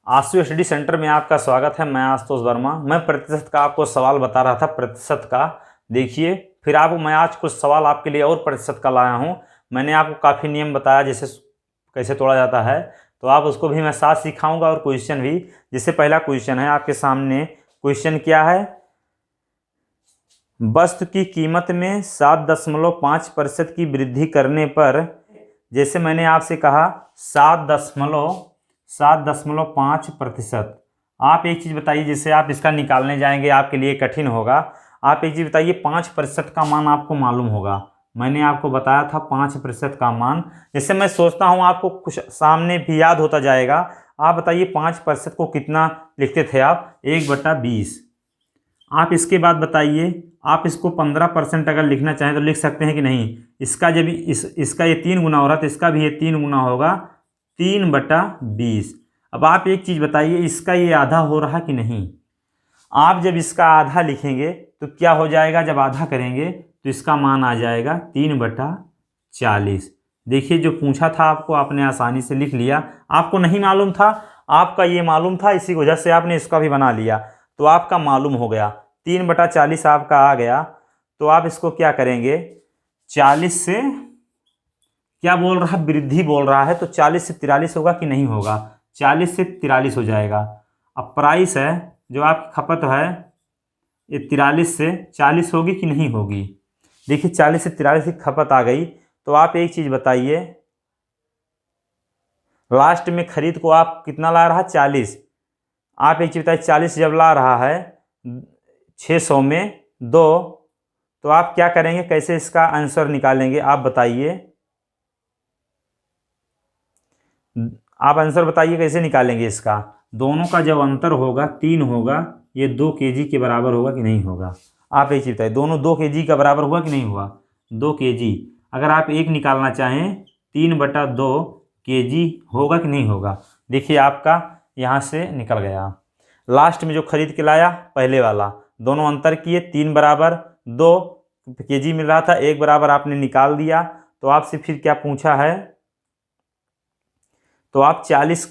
आशु study centre में आपका स्वागत है। मैं आशुतोष वर्मा। मैं प्रतिशत का आपको सवाल बता रहा था, प्रतिशत का। देखिए, फिर मैं आज कुछ सवाल आपके लिए और प्रतिशत का लाया हूँ। मैंने आपको काफ़ी नियम बताया जैसे कैसे तोड़ा जाता है, तो आप उसको भी मैं साथ सिखाऊंगा और क्वेश्चन भी। जैसे पहला क्वेश्चन है आपके सामने। क्वेश्चन क्या है? वस्तु की कीमत में 7.5% की वृद्धि करने पर, जैसे मैंने आपसे कहा 7.5%। आप एक चीज़ बताइए, जैसे आप इसका निकालने जाएंगे आपके लिए कठिन होगा। आप एक चीज़ बताइए, 5% का मान आपको मालूम होगा। मैंने आपको बताया था 5% का मान। जैसे मैं सोचता हूँ आपको कुछ सामने भी याद होता जाएगा। आप बताइए 5% को कितना लिखते थे आप? 1/20। आप इसके बाद बताइए, आप इसको 15% अगर लिखना चाहें तो लिख सकते हैं कि नहीं? इसका जब इसका ये 3 गुना हो रहा है तो इसका भी ये 3 गुना होगा, 3/20। अब आप एक चीज़ बताइए, इसका ये आधा हो रहा कि नहीं? आप जब इसका आधा लिखेंगे तो क्या हो जाएगा? जब आधा करेंगे तो इसका मान आ जाएगा 3/40। देखिए, जो पूछा था आपको आपने आसानी से लिख लिया। आपको नहीं मालूम था, आपका ये मालूम था, इसी वजह से आपने इसका भी बना लिया, तो आपका मालूम हो गया। 3/40 आपका आ गया। तो आप इसको क्या करेंगे? 40 से क्या बोल रहा है? वृद्धि बोल रहा है, तो 40 से 43 होगा कि नहीं होगा? 40 से 43 हो जाएगा। अब प्राइस है जो आपकी खपत है, ये 43 से 40 होगी कि नहीं होगी? देखिए, 40 से 43 की खपत आ गई। तो आप एक चीज़ बताइए, लास्ट में खरीद को आप कितना ला रहा है? 40। आप एक चीज़ बताइए, 40 जब ला रहा है 600 में 2, तो आप क्या करेंगे? कैसे इसका आंसर निकालेंगे? आप बताइए, आप आंसर बताइए कैसे निकालेंगे इसका? दोनों का जब अंतर होगा 3 होगा, ये 2 kg के बराबर होगा कि नहीं होगा? आप एक चीज़ बताइए, दोनों 2 kg का बराबर हुआ कि नहीं हुआ? 2 kg। अगर आप एक निकालना चाहें, 3/2 kg होगा कि नहीं होगा? देखिए, आपका यहाँ से निकल गया। लास्ट में जो खरीद के लाया पहले वाला, दोनों अंतर किए, 3 बराबर 2 kg मिल रहा था, 1 बराबर आपने निकाल दिया। तो आपसे फिर क्या पूछा है? तो आप 40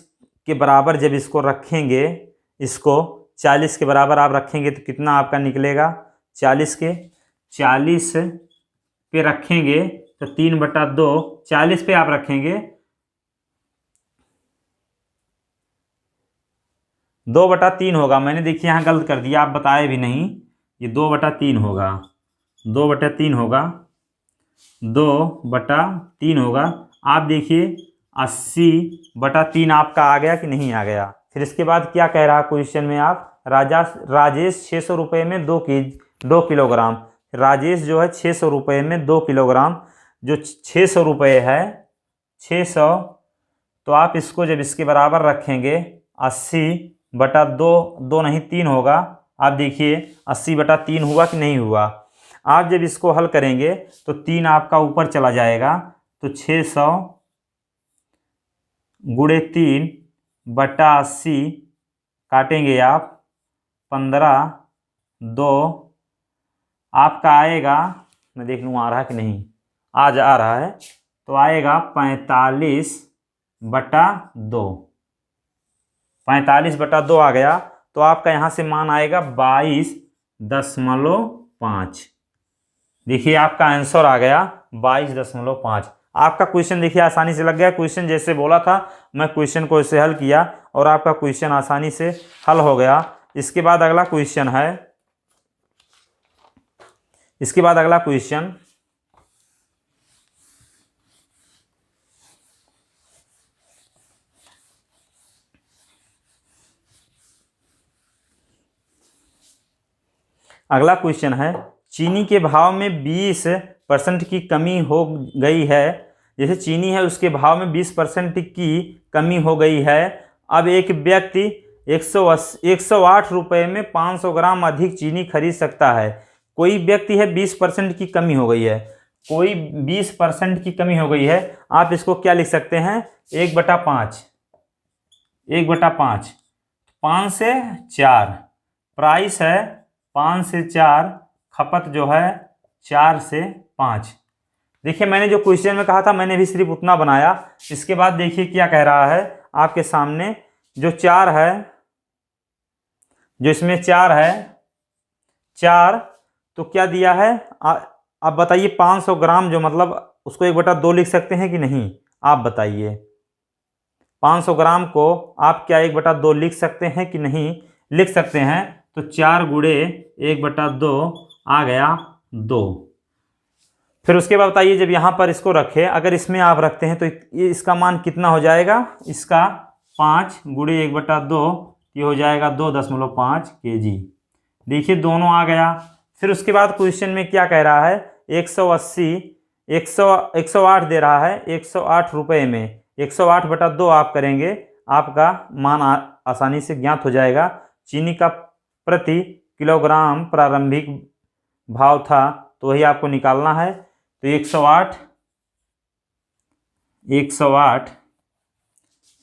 के बराबर जब इसको रखेंगे, इसको 40 के बराबर आप रखेंगे तो कितना आपका निकलेगा? 40 पे रखेंगे तो 3/2, 40 पे आप रखेंगे 2/3 होगा। मैंने देखिए यहाँ गलत कर दिया, आप बताए भी नहीं। ये 2/3 होगा, 2/3 होगा, 2/3 होगा। आप देखिए 80/3 आपका आ गया कि नहीं आ गया? फिर इसके बाद क्या कह रहा है क्वेश्चन में? आप राजेश 600 रुपये में 2 किलोग्राम। राजेश जो है 600 रुपये में 2 किलोग्राम, जो 600 रुपये है 600, तो आप इसको जब इसके बराबर रखेंगे 80/2, 2 नहीं 3 होगा। आप देखिए 80/3 हुआ कि नहीं हुआ? आप जब इसको हल करेंगे तो 3 आपका ऊपर चला जाएगा, तो 600 गुणे 3/80 काटेंगे आप 15, 2 आपका आएगा, मैं देख लूँ आ रहा है कि नहीं। आज आ रहा है, तो आएगा 45/2। 45/2 आ गया। तो आपका यहाँ से मान आएगा 22.5। देखिए, आपका आंसर आ गया 22.5। आपका क्वेश्चन देखिए आसानी से लग गया। क्वेश्चन जैसे बोला था, मैं क्वेश्चन को ऐसे हल किया और आपका क्वेश्चन आसानी से हल हो गया। इसके बाद अगला क्वेश्चन है, इसके बाद अगला क्वेश्चन, अगला क्वेश्चन है, चीनी के भाव में 20% की कमी हो गई है। जैसे चीनी है उसके भाव में 20% की कमी हो गई है। अब एक व्यक्ति 108 रुपये में 500 ग्राम अधिक चीनी खरीद सकता है। कोई व्यक्ति है 20% की कमी हो गई है, कोई 20% की कमी हो गई है। आप इसको क्या लिख सकते हैं? 1/5, 1/5, 5 से 4 प्राइस है, 5 से 4 खपत जो है 4 से 5। देखिए, मैंने जो क्वेश्चन में कहा था मैंने भी सिर्फ उतना बनाया। इसके बाद देखिए क्या कह रहा है आपके सामने जो 4 है, जो इसमें 4 है, 4 तो क्या दिया है आप बताइए 500 ग्राम, जो मतलब उसको 1/2 लिख सकते हैं कि नहीं, आप बताइए। 500 ग्राम को आप क्या 1/2 लिख सकते हैं कि नहीं लिख सकते हैं। तो 4 गुणे 1/2 आ गया 2। फिर उसके बाद बताइए जब यहाँ पर इसको रखें, अगर इसमें आप रखते हैं तो ये इसका मान कितना हो जाएगा, इसका 5 गुणे 1/2 ये हो जाएगा 2.5 kg। देखिए दोनों आ गया। फिर उसके बाद क्वेश्चन में क्या कह रहा है, 108 दे रहा है, 108 रुपये में 108/2 आप करेंगे, आपका मान आसानी से ज्ञात हो जाएगा। चीनी का प्रति किलोग्राम प्रारंभिक भाव था, तो वही आपको निकालना है। तो 108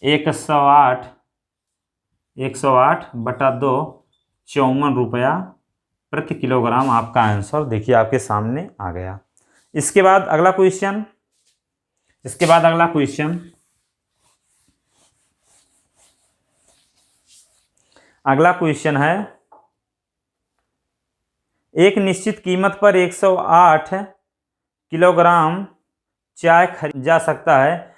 108/2 54 रुपया प्रति किलोग्राम आपका आंसर देखिए आपके सामने आ गया। इसके बाद अगला क्वेश्चन, अगला क्वेश्चन है, एक निश्चित कीमत पर 108 किलोग्राम चाय खरीदा जा सकता है।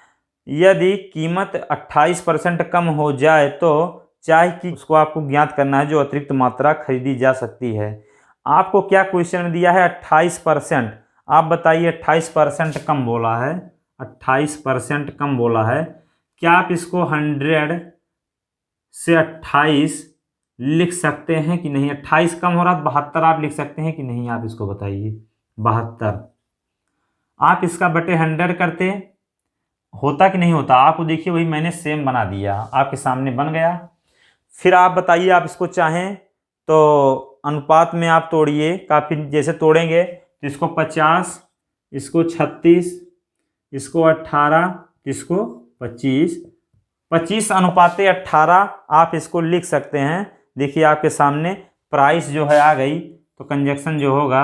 यदि कीमत 28% कम हो जाए तो चाय की उसको आपको ज्ञात करना है जो अतिरिक्त मात्रा खरीदी जा सकती है। आपको क्या क्वेश्चन में दिया है 28%, आप बताइए 28% कम बोला है, 28% कम बोला है, क्या आप इसको 100 से 28 लिख सकते हैं कि नहीं। 28 कम हो रहा है 72 आप लिख सकते हैं कि नहीं, आप इसको बताइए। 72 आप इसका बटे 100 करते होता कि नहीं होता, आपको देखिए वही मैंने सेम बना दिया, आपके सामने बन गया। फिर आप बताइए आप इसको चाहें तो अनुपात में आप तोड़िए, काफ़ी जैसे तोड़ेंगे तो इसको 50, इसको 36, इसको 18, इसको 25, 25:18 आप इसको लिख सकते हैं। देखिए आपके सामने प्राइस जो है आ गई, तो कंजक्शन जो होगा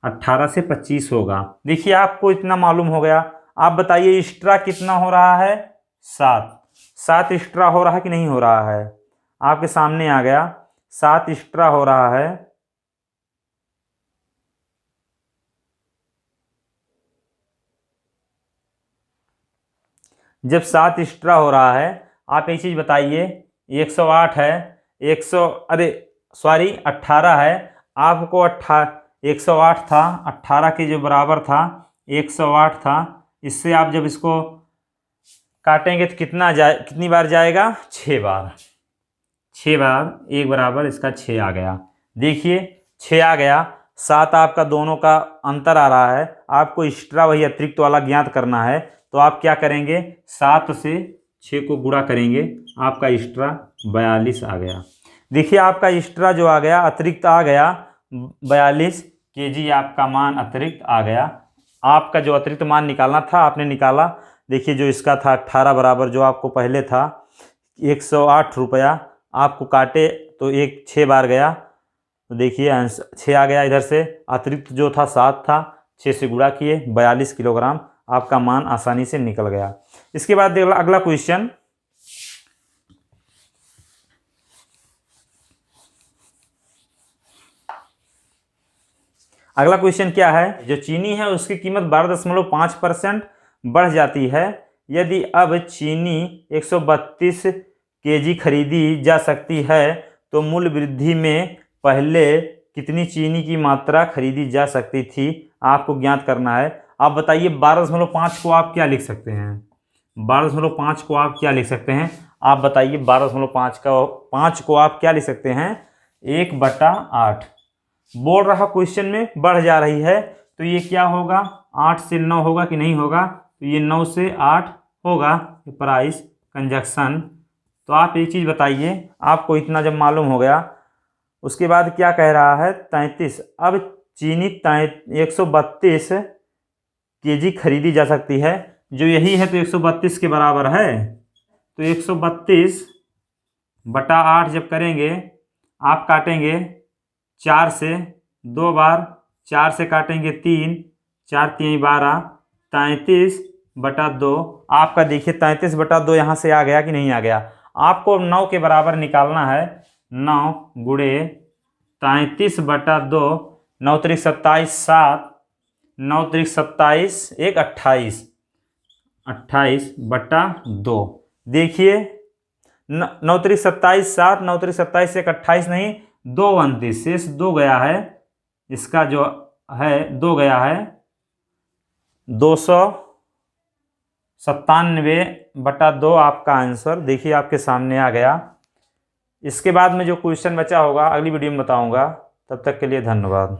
18 से 25 होगा। देखिए आपको इतना मालूम हो गया। आप बताइए एक्स्ट्रा कितना हो रहा है, 7 एक्स्ट्रा हो रहा है कि नहीं हो रहा है, आपके सामने आ गया 7 एक्स्ट्रा हो रहा है। जब 7 एक्स्ट्रा हो रहा है, आप एक चीज़ बताइए, 108 है, 18 है, आपको 108 था, 18 के जो बराबर था 108 था, इससे आप जब इसको काटेंगे तो कितनी बार जाएगा, 6 बार। 6 बार 1 बराबर इसका 6 आ गया। देखिए 6 आ गया। 7 आपका दोनों का अंतर आ रहा है, आपको एक्स्ट्रा वही अतिरिक्त वाला ज्ञात करना है। तो आप क्या करेंगे, 7 से 6 को गुणा करेंगे, आपका एक्स्ट्रा 42 आ गया। देखिए आपका एक्स्ट्रा जो आ गया, अतिरिक्त आ गया 42 kg, आपका मान अतिरिक्त आ गया। आपका जो अतिरिक्त मान निकालना था आपने निकाला। देखिए जो इसका था 18 बराबर, जो आपको पहले था 108 रुपया, आपको काटे तो 6 बार गया, तो देखिए आंसर 6 आ गया। इधर से अतिरिक्त जो था 7 था, 6 से गुणा किए 42 किलोग्राम, आपका मान आसानी से निकल गया। इसके बाद अगला क्वेश्चन, अगला क्वेश्चन क्या है, जो चीनी है उसकी कीमत 12.5% बढ़ जाती है। यदि अब चीनी 132 kg खरीदी जा सकती है तो मूल्य वृद्धि में पहले कितनी चीनी की मात्रा खरीदी जा सकती थी, आपको ज्ञात करना है। आप बताइए 12.5 को आप क्या लिख सकते हैं, 12.5 को आप क्या लिख सकते हैं, आप बताइए 12.5 को आप क्या लिख सकते हैं, 1/8 बोल रहा क्वेश्चन में बढ़ जा रही है, तो ये क्या होगा, 8 से 9 होगा कि नहीं होगा, तो ये 9 से 8 होगा प्राइस कंजक्शन। तो आप एक चीज़ बताइए, आपको इतना जब मालूम हो गया, उसके बाद क्या कह रहा है 33। अब चीनी 132 kg खरीदी जा सकती है, जो यही है तो 132 के बराबर है, तो 132/8 जब करेंगे, आप काटेंगे 4 से 2 बार, 4 से काटेंगे 3, 4 3 12, 33 बटा 2, आपका देखिए 33/2 यहाँ से आ गया कि नहीं आ गया। आपको 9 के बराबर निकालना है। 9 गुणे 33/2, 9 त्रिक 27, 7, 9 त्रिक 27, 1 28, 28/2। देखिए 9 त्रिक 27, 7, 9 त्रिक 27, 1 28 नहीं, 2 29, शेष 2 गया है। इसका जो है 2 गया है, 297/2 आपका आंसर देखिए आपके सामने आ गया। इसके बाद में जो क्वेश्चन बचा होगा अगली वीडियो में बताऊंगा। तब तक के लिए धन्यवाद।